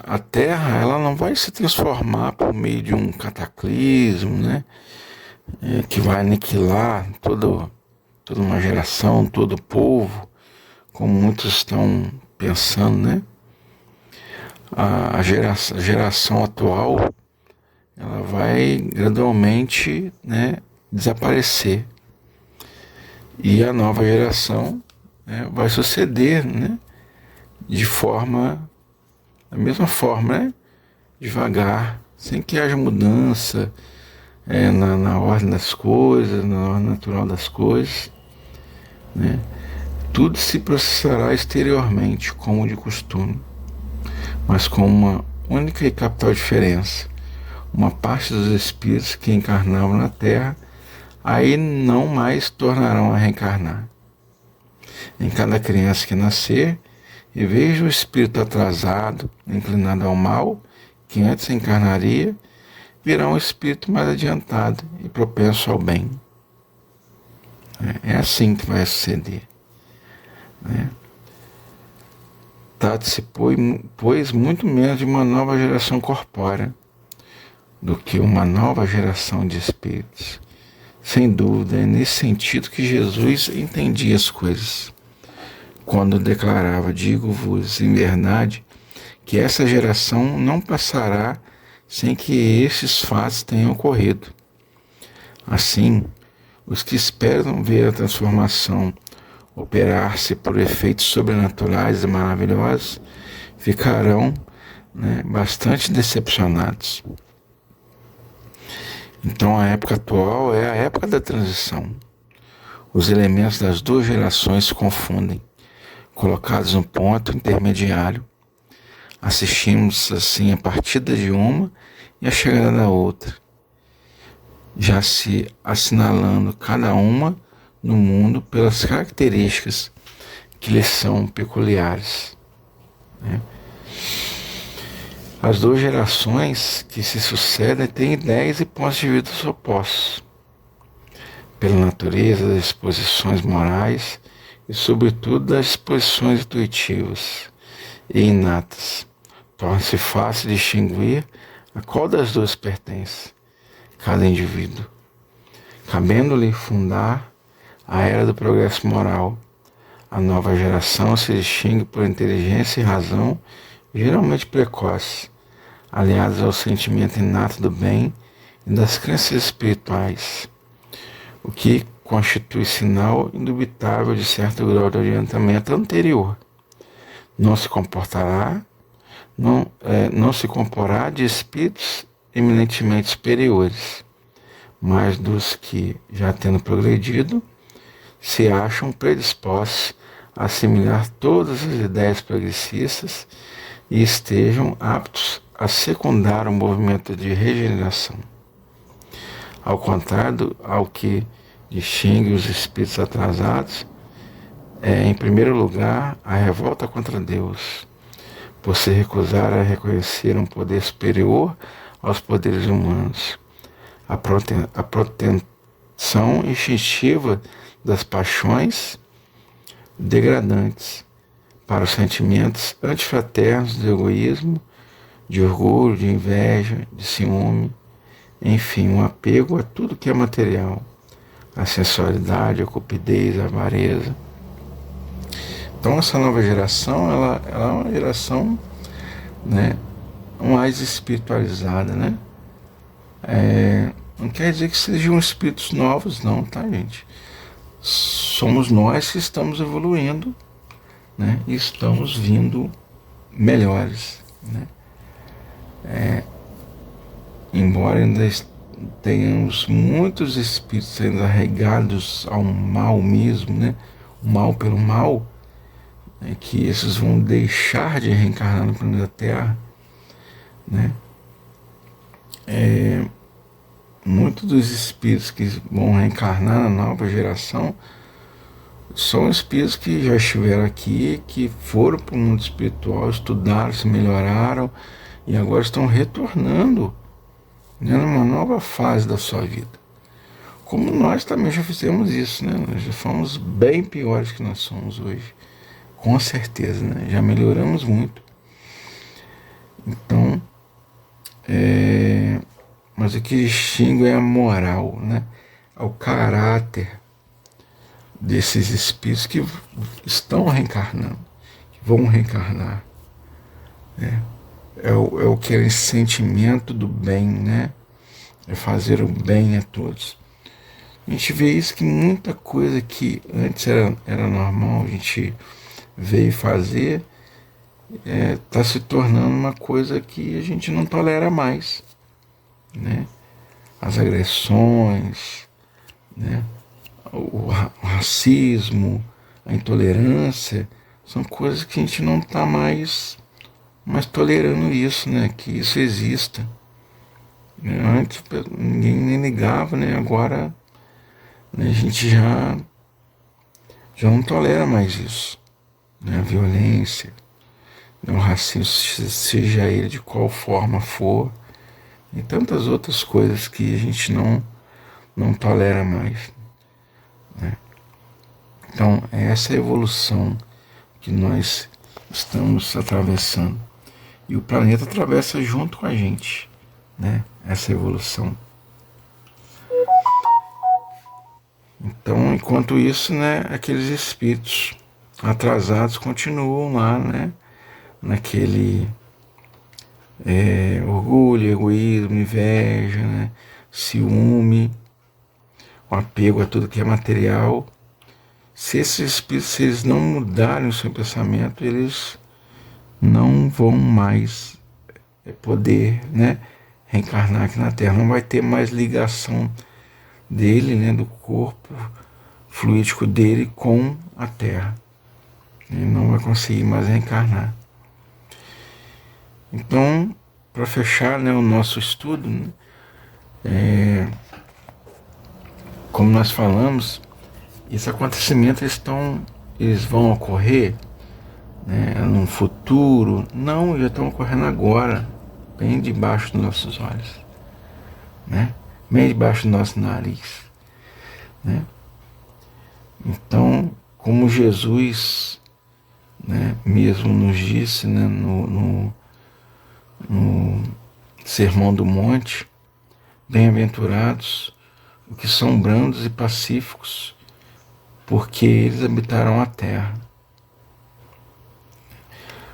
a Terra ela não vai se transformar por meio de um cataclismo, né? Que vai aniquilar toda uma geração, todo o povo, como muitos estão pensando, né? A geração atual ela vai gradualmente, né, desaparecer e a nova geração, né, vai suceder, né, de forma Da mesma forma, né? Devagar, sem que haja mudança na ordem das coisas, na ordem natural das coisas, né? Tudo se processará exteriormente, como de costume, mas com uma única e capital diferença. Uma parte dos espíritos que encarnavam na Terra aí não mais tornarão a reencarnar. Em cada criança que nascer, e veja o espírito atrasado, inclinado ao mal, que antes encarnaria, virá um espírito mais adiantado e propenso ao bem. É assim que vai suceder. Né? Trata-se, pois, muito menos de uma nova geração corpórea do que uma nova geração de espíritos. Sem dúvida, é nesse sentido que Jesus entendia as coisas, quando declarava: digo-vos em verdade, que essa geração não passará sem que estes fatos tenham ocorrido. Assim, os que esperam ver a transformação operar-se por efeitos sobrenaturais e maravilhosos ficarão, bastante decepcionados. Então a época atual é a época da transição. Os elementos das duas gerações se confundem, colocados no ponto intermediário. Assistimos assim a partida de uma e a chegada da outra, já se assinalando cada uma no mundo pelas características que lhes são peculiares. Né? As duas gerações que se sucedem têm ideias e pontos de vista opostos, pela natureza das disposições morais e, sobretudo, das disposições intuitivas e inatas. Torna-se fácil distinguir a qual das duas pertence cada indivíduo, cabendo-lhe fundar a era do progresso moral. A nova geração se distingue por inteligência e razão, geralmente precoce, aliados ao sentimento inato do bem e das crenças espirituais, o que constitui sinal indubitável de certo grau de orientamento anterior. Não se comporá de espíritos eminentemente superiores, mas dos que, já tendo progredido, se acham predispostos a assimilar todas as ideias progressistas e estejam aptos a secundar o movimento de regeneração. Ao contrário ao que distingue os espíritos atrasados, em primeiro lugar, a revolta contra Deus, por se recusar a reconhecer um poder superior aos poderes humanos. A proteção instintiva das paixões degradantes para os sentimentos antifraternos do egoísmo, de orgulho, de inveja, de ciúme, enfim, um apego a tudo que é material, a sensualidade, a cupidez, a avareza. Então essa nova geração, ela é uma geração, mais espiritualizada, não quer dizer que sejam espíritos novos, não, tá, gente? Somos nós que estamos evoluindo, e estamos vindo melhores, embora ainda tenhamos muitos espíritos ainda arraigados ao mal mesmo, o mal pelo mal, que esses vão deixar de reencarnar no planeta Terra, muitos dos espíritos que vão reencarnar na nova geração são espíritos que já estiveram aqui, que foram para o mundo espiritual, estudaram, se melhoraram e agora estão retornando, numa nova fase da sua vida. Como nós também já fizemos isso, nós já fomos bem piores que nós somos hoje, com certeza, já melhoramos muito. Então, mas o que distingue é a moral, é o caráter desses espíritos que estão reencarnando, que vão reencarnar. É aquele sentimento do bem, é fazer o bem a todos. A gente vê isso, que muita coisa que antes era normal, a gente veio fazer, está se tornando uma coisa que a gente não tolera mais, né? As agressões, né? O racismo, a intolerância, são coisas que a gente não está mais tolerando isso, né? Que isso exista. Antes ninguém nem ligava, né? Agora, né, a gente já não tolera mais isso, né? A violência, né? O racismo, seja ele de qual forma for, e tantas outras coisas que a gente não tolera mais, né? Então, é essa evolução que nós estamos atravessando. E o planeta atravessa junto com a gente, né? Essa evolução. Então, enquanto isso, né, aqueles espíritos atrasados continuam lá, né? Naquele orgulho, egoísmo, inveja, né? Ciúme, o apego a tudo que é material. Se esses espíritos, se eles não mudarem o seu pensamento, eles não vão mais poder, né, reencarnar aqui na Terra. Não vai ter mais ligação dele, né, do corpo fluídico dele com a Terra. Ele não vai conseguir mais reencarnar. Então, para fechar, né, o nosso estudo, né, como nós falamos, esses acontecimentos eles vão ocorrer, né, no futuro? Não, já estão ocorrendo agora, bem debaixo dos nossos olhos, né? Bem debaixo do nosso nariz, né? Então, como Jesus, né, mesmo nos disse, né, no Sermão do Monte, bem-aventurados os que são brandos e pacíficos, porque eles habitarão a terra.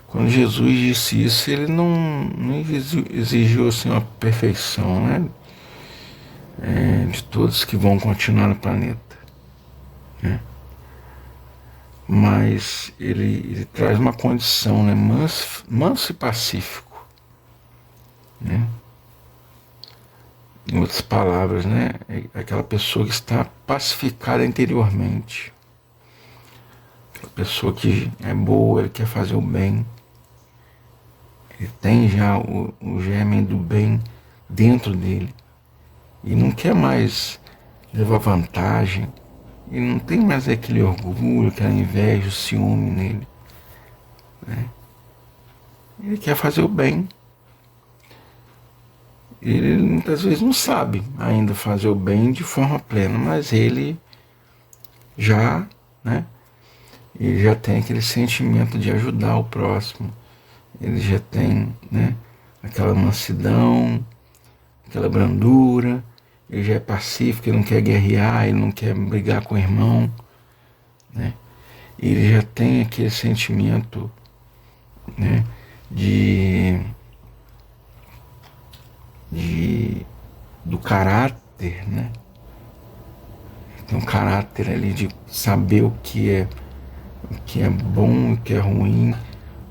Quando Jesus disse isso, ele não exigiu assim, uma perfeição, né, de todos que vão continuar no planeta, né? Mas ele traz uma condição, né, manso e pacífico, né? Em outras palavras, né, é aquela pessoa que está pacificada interiormente, aquela pessoa que é boa, ele quer fazer o bem, ele tem já o germe do bem dentro dele e não quer mais levar vantagem, e não tem mais aquele orgulho, aquela inveja, o ciúme nele, né? Ele quer fazer o bem. Ele muitas vezes não sabe ainda fazer o bem de forma plena, mas ele já, né, ele já tem aquele sentimento de ajudar o próximo, ele já tem, né, aquela mansidão, aquela brandura, ele já é pacífico, ele não quer guerrear, ele não quer brigar com o irmão, né? Ele já tem aquele sentimento, né, do caráter, né? Tem um caráter ali de saber o que é bom, o que é ruim,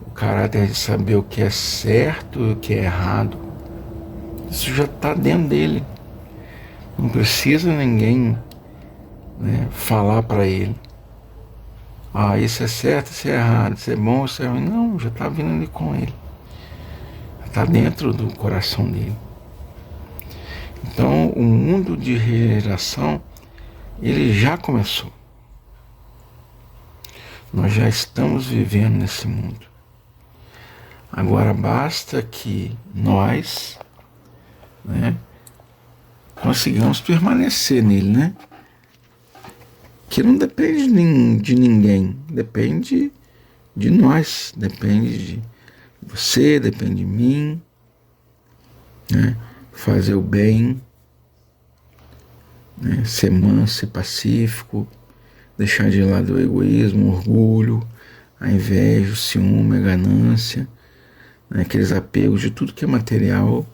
o caráter de saber o que é certo e o que é errado. Isso já está dentro dele. Não precisa ninguém, né, falar para ele: ah, isso é certo, isso é errado, isso é bom, isso é ruim. Não, já está vindo ali com ele. Está dentro do coração dele. Então, o mundo de regeneração, ele já começou. Nós já estamos vivendo nesse mundo. Agora basta que nós, né, consigamos permanecer nele, né? Que não depende de ninguém, depende de nós, depende de você, depende de mim, né? Fazer o bem, né? Ser manso e pacífico, deixar de lado o egoísmo, o orgulho, a inveja, o ciúme, a ganância, né? Aqueles apegos de tudo que é material,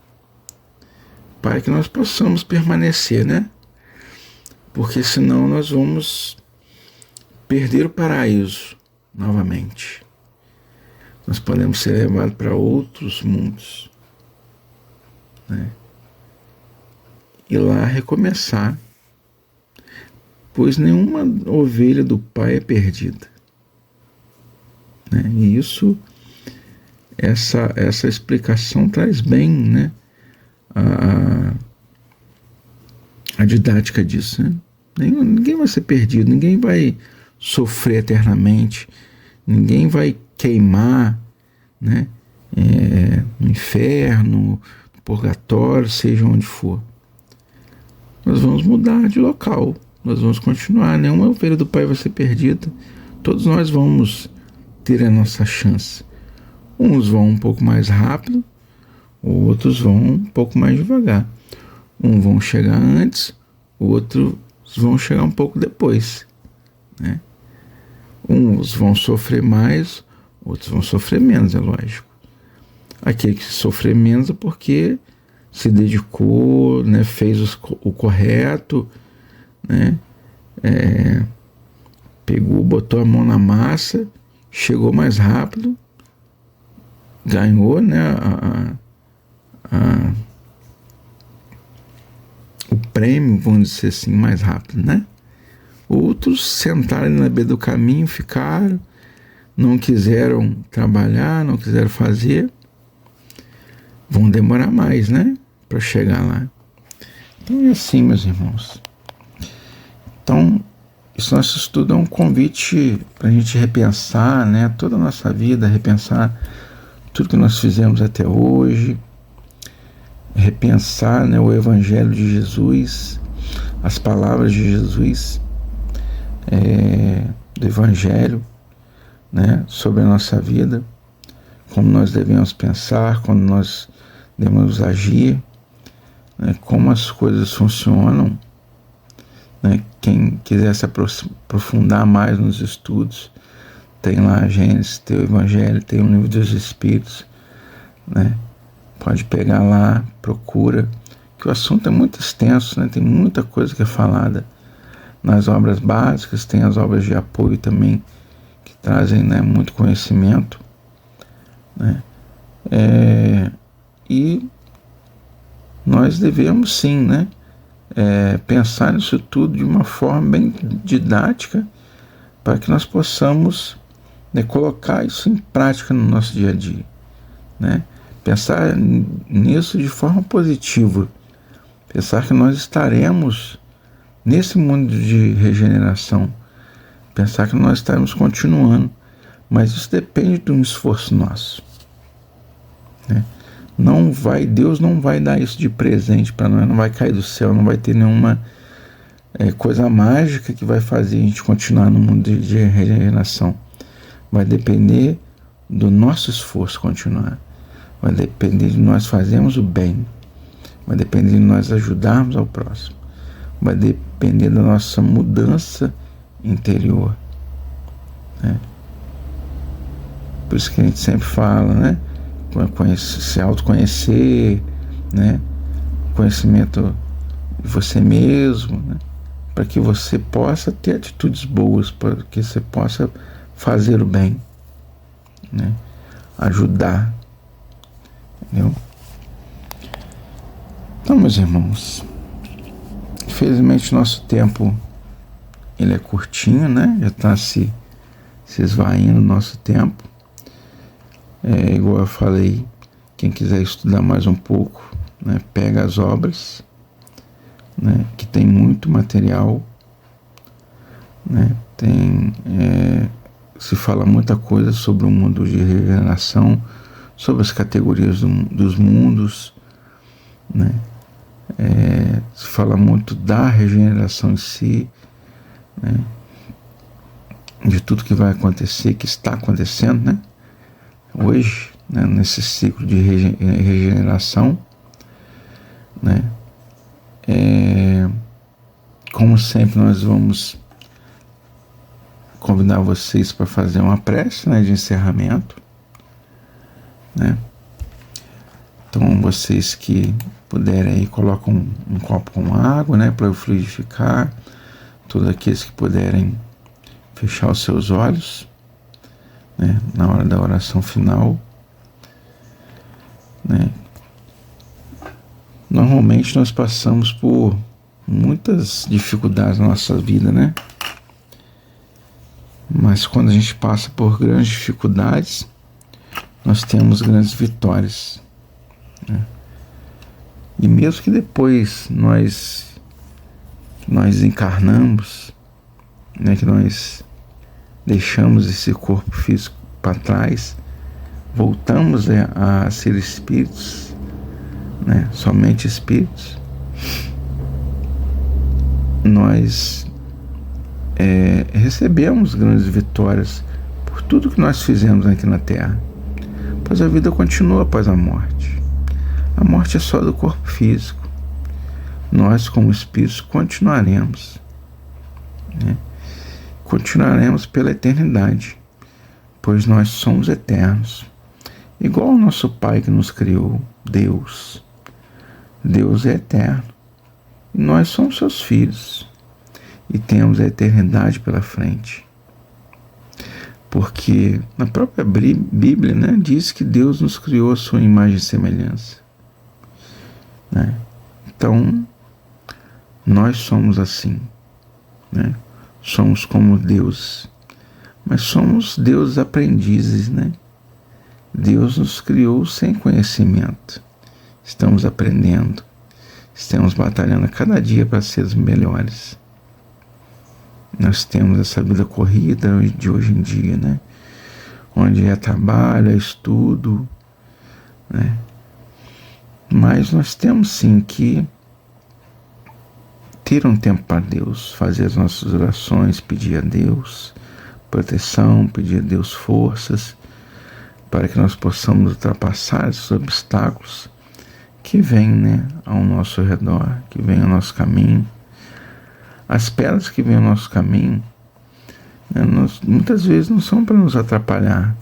para que nós possamos permanecer, né? Porque senão nós vamos perder o paraíso novamente. nós podemos ser levados para outros mundos, né? E lá recomeçar, pois nenhuma ovelha do Pai é perdida, né? E essa explicação traz bem, né, a didática disso, né? Ninguém vai ser perdido, ninguém vai sofrer eternamente, ninguém vai queimar, né, no inferno, no purgatório, seja onde for. Nós vamos mudar de local, nós vamos continuar, nenhuma ovelha do Pai vai ser perdida, todos nós vamos ter a nossa chance. Uns vão um pouco mais rápido, outros vão um pouco mais devagar. Uns vão chegar antes, outros vão chegar um pouco depois, né? Uns vão sofrer mais, outros vão sofrer menos, é lógico. Aquele que sofrer menos é porque se dedicou, né, fez o correto, né, pegou, botou a mão na massa, chegou mais rápido, ganhou, né, o prêmio, vamos dizer assim, mais rápido, né? Outros sentaram na beira do caminho, ficaram, não quiseram trabalhar, não quiseram fazer, vão demorar mais, né, para chegar lá. Então é assim, meus irmãos. Então, esse nosso estudo é um convite para a gente repensar, né, toda a nossa vida, repensar tudo que nós fizemos até hoje, repensar, né, o Evangelho de Jesus, as palavras de Jesus, do Evangelho, né, sobre a nossa vida, como nós devemos pensar, como nós devemos agir, né, como as coisas funcionam, né? Quem quiser se aprofundar mais nos estudos, tem lá a Gênesis, tem o Evangelho, tem o Livro dos Espíritos, né? Pode pegar lá, procura, que o assunto é muito extenso, né? Tem muita coisa que é falada nas obras básicas, tem as obras de apoio também, que trazem, né, muito conhecimento, né? E nós devemos sim, né, pensar nisso tudo de uma forma bem didática, para que nós possamos, né, colocar isso em prática no nosso dia a dia, né? Pensar nisso de forma positiva, pensar que nós estaremos nesse mundo de regeneração, pensar que nós estaremos continuando, mas isso depende de um esforço nosso, né? Deus não vai dar isso de presente para nós, não vai cair do céu, não vai ter nenhuma coisa mágica que vai fazer a gente continuar no mundo de regeneração. Vai depender do nosso esforço continuar, vai depender de nós fazermos o bem, vai depender de nós ajudarmos ao próximo, vai depender da nossa mudança interior, né? Por isso que a gente sempre fala, né, se autoconhecer, né, conhecimento de você mesmo, né, para que você possa ter atitudes boas, para que você possa fazer o bem, né, ajudar, entendeu? Então, meus irmãos, infelizmente nosso tempo ele é curtinho, né, já está se esvaindo o nosso tempo. Igual eu falei, quem quiser estudar mais um pouco, né, pega as obras, né, que tem muito material, né, se fala muita coisa sobre o mundo de regeneração, sobre as categorias dos mundos, né, se fala muito da regeneração em si, né, de tudo que vai acontecer, que está acontecendo, né, hoje, né, nesse ciclo de regeneração, né? Como sempre, nós vamos convidar vocês para fazer uma prece, né, de encerramento, né? Então, vocês que puderem aí, colocam um copo com água, né, para eu fluidificar. Todos aqueles que puderem fechar os seus olhos, né, na hora da oração final, né? Normalmente nós passamos por muitas dificuldades na nossa vida, né? Mas quando a gente passa por grandes dificuldades, nós temos grandes vitórias, né? E mesmo que depois nós encarnamos, né, que nós deixamos esse corpo físico para trás, voltamos a ser espíritos, né, somente espíritos, nós recebemos grandes vitórias por tudo que nós fizemos aqui na Terra, pois a vida continua após a morte. A morte é só do corpo físico. Nós, como espíritos, continuaremos, né? Continuaremos pela eternidade, pois nós somos eternos, igual o nosso Pai que nos criou, Deus. Deus é eterno e nós somos seus filhos e temos a eternidade pela frente, porque na própria Bíblia, né, diz que Deus nos criou a sua imagem e semelhança, né? Então nós somos assim, né? Somos como Deus, mas somos deuses aprendizes, né? Deus nos criou sem conhecimento. Estamos aprendendo, estamos batalhando a cada dia para sermos melhores. Nós temos essa vida corrida de hoje em dia, né? Onde é trabalho, é estudo, né? Mas nós temos sim que ter um tempo para Deus, fazer as nossas orações, pedir a Deus proteção, pedir a Deus forças, para que nós possamos ultrapassar esses obstáculos que vêm, né, ao nosso redor, que vêm ao nosso caminho. As pedras que vêm ao nosso caminho, né, muitas vezes não são para nos atrapalhar,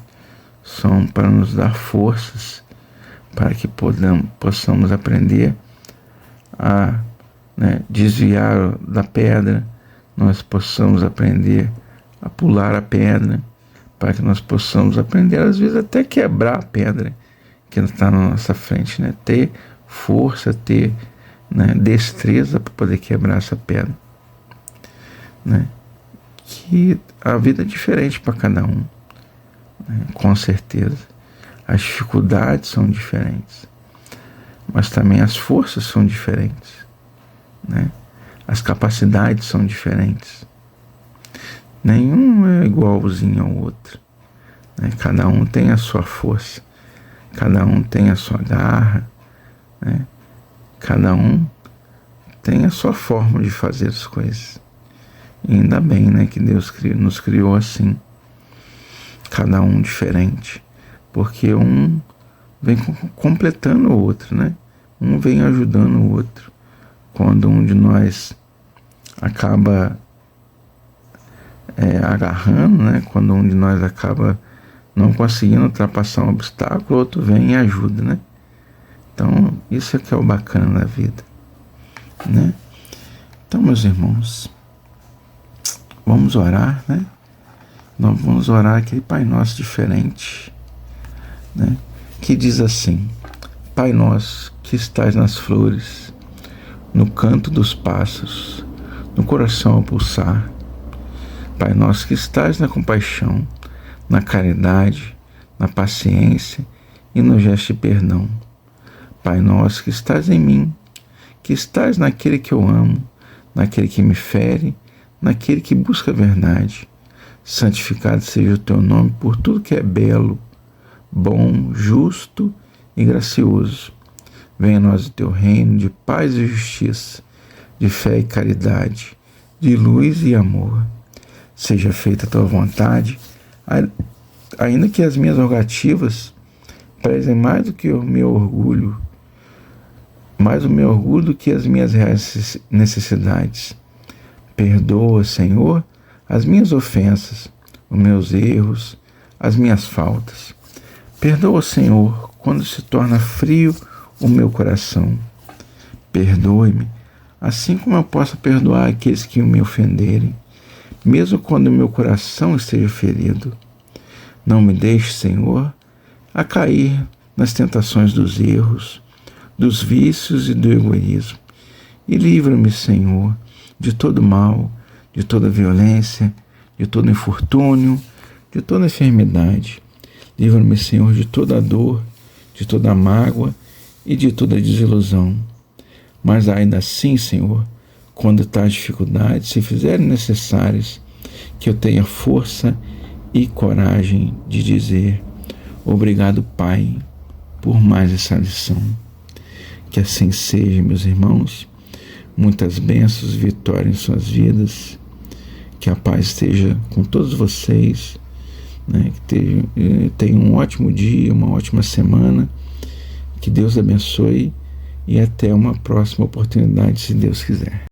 são para nos dar forças, para que possamos aprender a, né, desviar da pedra, nós possamos aprender a pular a pedra, para que nós possamos aprender, às vezes, até quebrar a pedra que está na nossa frente, né? Ter força, ter, né, destreza para poder quebrar essa pedra, né? Que a vida é diferente para cada um, né? Com certeza. As dificuldades são diferentes, mas também as forças são diferentes, né? As capacidades são diferentes. Nenhum é igualzinho ao outro, né? Cada um tem a sua força, cada um tem a sua garra, né? Cada um tem a sua forma de fazer as coisas. E ainda bem, né, que Deus nos criou assim, cada um diferente, porque um vem completando o outro, né? Um vem ajudando o outro. Quando um de nós acaba agarrando, né? Quando um de nós acaba não conseguindo ultrapassar um obstáculo, o outro vem e ajuda, né? Então, isso é que é o bacana da vida, né? Então, meus irmãos, vamos orar, né? Nós vamos orar aquele Pai Nosso diferente, né? Que diz assim: Pai Nosso que estás nas flores, no canto dos pássaros, no coração a pulsar. Pai Nosso que estás na compaixão, na caridade, na paciência e no gesto de perdão. Pai Nosso que estás em mim, que estás naquele que eu amo, naquele que me fere, naquele que busca a verdade. Santificado seja o teu nome por tudo que é belo, bom, justo e gracioso. Venha a nós o teu reino de paz e justiça, de fé e caridade, de luz e amor. Seja feita a tua vontade, ainda que as minhas rogativas prezem mais do que o meu orgulho, mais o meu orgulho do que as minhas reais necessidades. Perdoa, Senhor, as minhas ofensas, os meus erros, as minhas faltas. Perdoa, Senhor, quando se torna frio o meu coração. Perdoe-me, assim como eu possa perdoar aqueles que me ofenderem, mesmo quando o meu coração esteja ferido. Não me deixe, Senhor, a cair nas tentações dos erros, dos vícios e do egoísmo. E livra-me, Senhor, de todo mal, de toda violência, de todo infortúnio, de toda enfermidade. Livra-me, Senhor, de toda dor, de toda mágoa e de toda desilusão. Mas ainda assim, Senhor, quando tais dificuldades se fizerem necessárias, que eu tenha força e coragem de dizer: obrigado, Pai, por mais essa lição. Que assim seja, meus irmãos. Muitas bênçãos e vitórias em suas vidas. Que a paz esteja com todos vocês, né? Que tenham um ótimo dia, uma ótima semana. Que Deus abençoe e até uma próxima oportunidade, se Deus quiser.